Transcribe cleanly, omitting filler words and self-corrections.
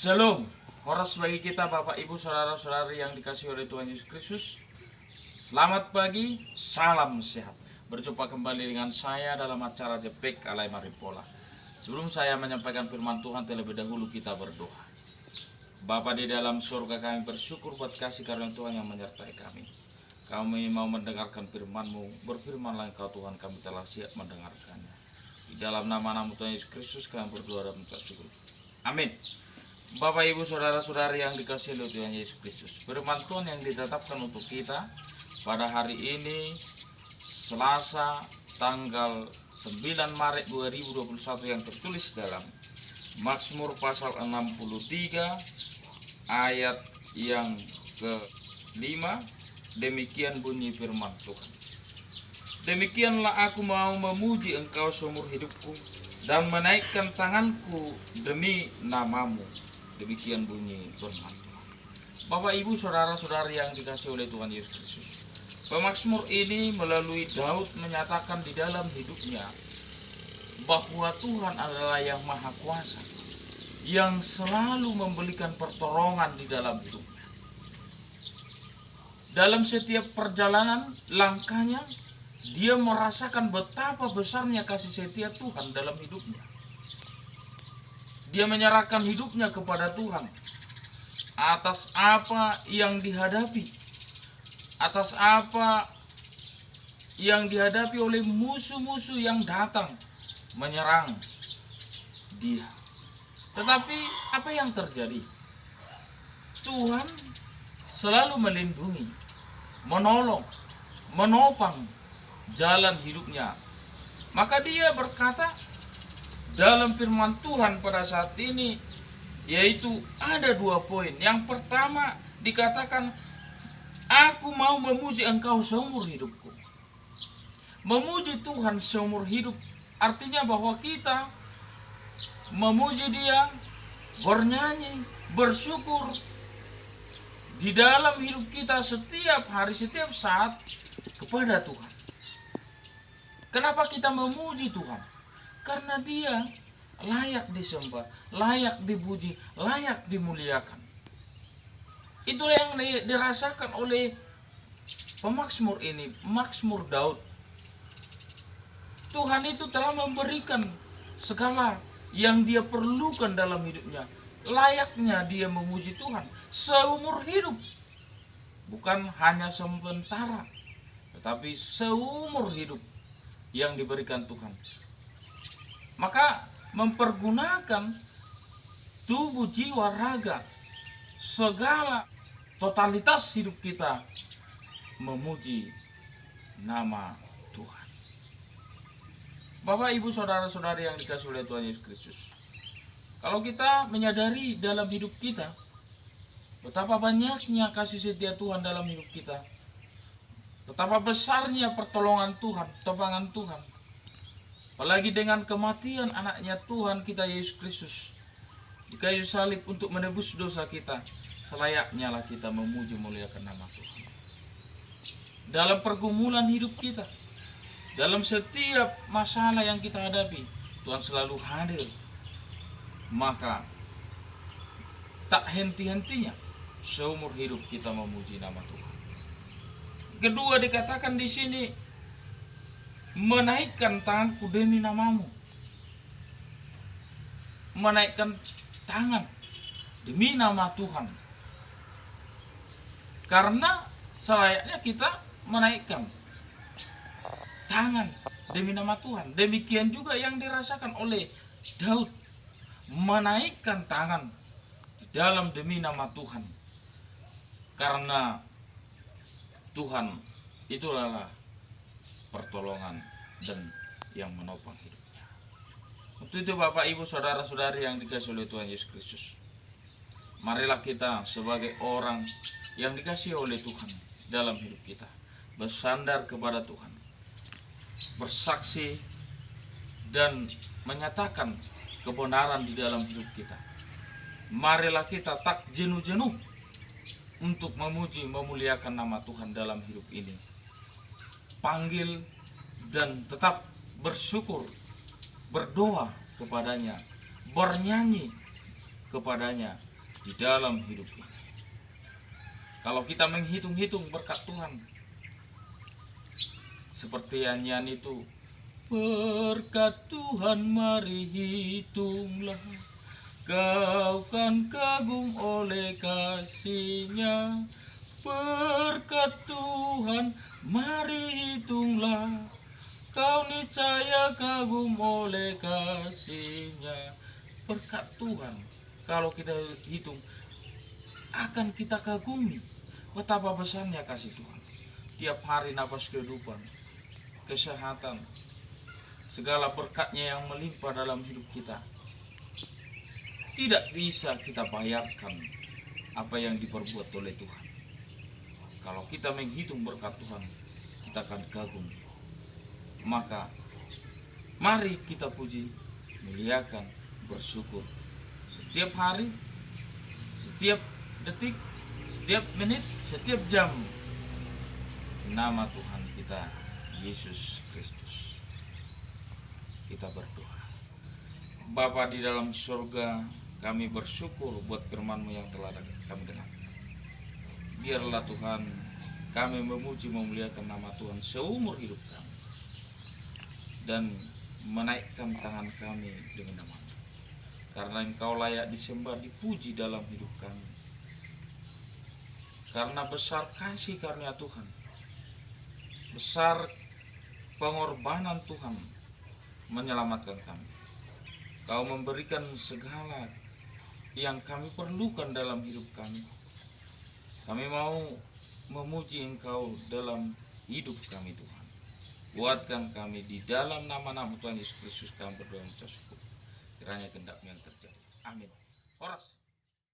Shalom, horas bagi kita Bapak Ibu Saudara-saudari yang dikasihi oleh Tuhan Yesus Kristus. Selamat pagi, salam sehat. Berjumpa kembali dengan saya dalam acara Jepek Alai Maripola. Sebelum saya menyampaikan firman Tuhan, terlebih dahulu kita berdoa. Bapa di dalam surga, kami bersyukur buat kasih karunia Tuhan yang menyertai kami. Kami mau mendengarkan firman-Mu, berfirmanlah Engkau Tuhan, kami telah siap mendengarkannya. Di dalam nama Tuhan Yesus Kristus kami berdoa dan mengucap syukur. Amin. Bapak Ibu Saudara-saudari yang dikasihi oleh Tuhan Yesus Kristus, firman Tuhan yang ditetapkan untuk kita pada hari ini Selasa tanggal 9 Maret 2021 yang tertulis dalam Mazmur pasal 63 ayat yang ke-5. Demikian bunyi firman Tuhan. Demikianlah aku mau memuji Engkau seumur hidupku dan menaikkan tanganku demi nama-Mu. Demikian bunyi firman Tuhan. Bapak Ibu Saudara-saudari yang dikasihi oleh Tuhan Yesus Kristus, pemazmur ini melalui Daud menyatakan di dalam hidupnya bahwa Tuhan adalah yang maha kuasa, yang selalu memberikan pertolongan di dalam hidupnya. Dalam setiap perjalanan langkahnya, dia merasakan betapa besarnya kasih setia Tuhan dalam hidupnya. Dia menyerahkan hidupnya kepada Tuhan atas apa yang dihadapi, atas apa yang dihadapi oleh musuh-musuh yang datang menyerang dia. Tetapi apa yang terjadi? Tuhan selalu melindungi, menolong, menopang jalan hidupnya. Maka dia berkata dalam firman Tuhan pada saat ini, yaitu ada 2 poin. Yang pertama dikatakan, aku mau memuji Engkau seumur hidupku. Memuji Tuhan seumur hidup artinya bahwa kita memuji Dia, bernyanyi, bersyukur di dalam hidup kita setiap hari, setiap saat kepada Tuhan. Kenapa kita memuji Tuhan? Karena Dia layak disembah, layak dipuji, layak dimuliakan. Itulah yang dirasakan oleh pemazmur ini, Mazmur Daud. Tuhan itu telah memberikan segala yang dia perlukan dalam hidupnya. Layaknya dia memuji Tuhan seumur hidup. Bukan hanya sementara, tetapi seumur hidup yang diberikan Tuhan. Maka mempergunakan tubuh, jiwa, raga, segala totalitas hidup kita memuji nama Tuhan. Bapak Ibu Saudara-saudari yang dikasihi oleh Tuhan Yesus Kristus, kalau kita menyadari dalam hidup kita betapa banyaknya kasih setia Tuhan dalam hidup kita, betapa besarnya pertolongan Tuhan, topangan Tuhan, apalagi dengan kematian anaknya Tuhan kita Yesus Kristus di kayu salib untuk menebus dosa kita, selayaknya lah kita memuji muliakan nama Tuhan. Dalam pergumulan hidup kita, dalam setiap masalah yang kita hadapi, Tuhan selalu hadir. Maka tak henti-hentinya seumur hidup kita memuji nama Tuhan. Kedua dikatakan di sini, menaikkan tanganku demi nama-Mu. Menaikkan tangan demi nama Tuhan. Karena selayaknya kita menaikkan tangan demi nama Tuhan. Demikian juga yang dirasakan oleh Daud, menaikkan tangan di dalam demi nama Tuhan. Karena Tuhan itulah pertolongan dan yang menopang hidupnya. Untuk itu Bapak Ibu Saudara-saudari yang dikasihi oleh Tuhan Yesus Kristus, marilah kita sebagai orang yang dikasihi oleh Tuhan dalam hidup kita bersandar kepada Tuhan, bersaksi dan menyatakan kebenaran di dalam hidup kita. Marilah kita tak jenuh-jenuh untuk memuji memuliakan nama Tuhan dalam hidup ini. Panggil dan tetap bersyukur, berdoa kepadanya, bernyanyi kepadanya, di dalam hidup ini. Kalau kita menghitung-hitung berkat Tuhan, seperti nyanyian itu, berkat Tuhan mari hitunglah, kau kan kagum oleh kasih-Nya. Berkat Tuhan mari hitunglah, kau niscaya kagum oleh kasih-Nya. Berkat Tuhan, kalau kita hitung, akan kita kagumi betapa besarnya kasih Tuhan. Tiap hari nafas kehidupan, kesehatan, segala berkatnya yang melimpah dalam hidup kita, tidak bisa kita bayarkan apa yang diperbuat oleh Tuhan. Kalau kita menghitung berkat Tuhan, kita akan kagum. Maka mari kita puji, muliakan, bersyukur setiap hari, setiap detik, setiap menit, setiap jam, nama Tuhan kita Yesus Kristus. Kita berdoa. Bapa di dalam surga, kami bersyukur buat firman-Mu yang telah kami dengarkan. Biarlah Tuhan, kami memuji memuliakan nama Tuhan seumur hidup kami, dan menaikkan tangan kami dengan nama-Mu, karena Engkau layak disembah, dipuji dalam hidup kami. Karena besar kasih karunia Tuhan, besar pengorbanan Tuhan menyelamatkan kami. Kau memberikan segala yang kami perlukan dalam hidup kami. Kami mau memuji Engkau dalam hidup kami Tuhan. Kuatkan kami di dalam nama-Nama Tuhan Yesus Kristus, kami berdoa mengucap syukur. Kiranya kehendak-Mu yang terjadi. Amin. Horas.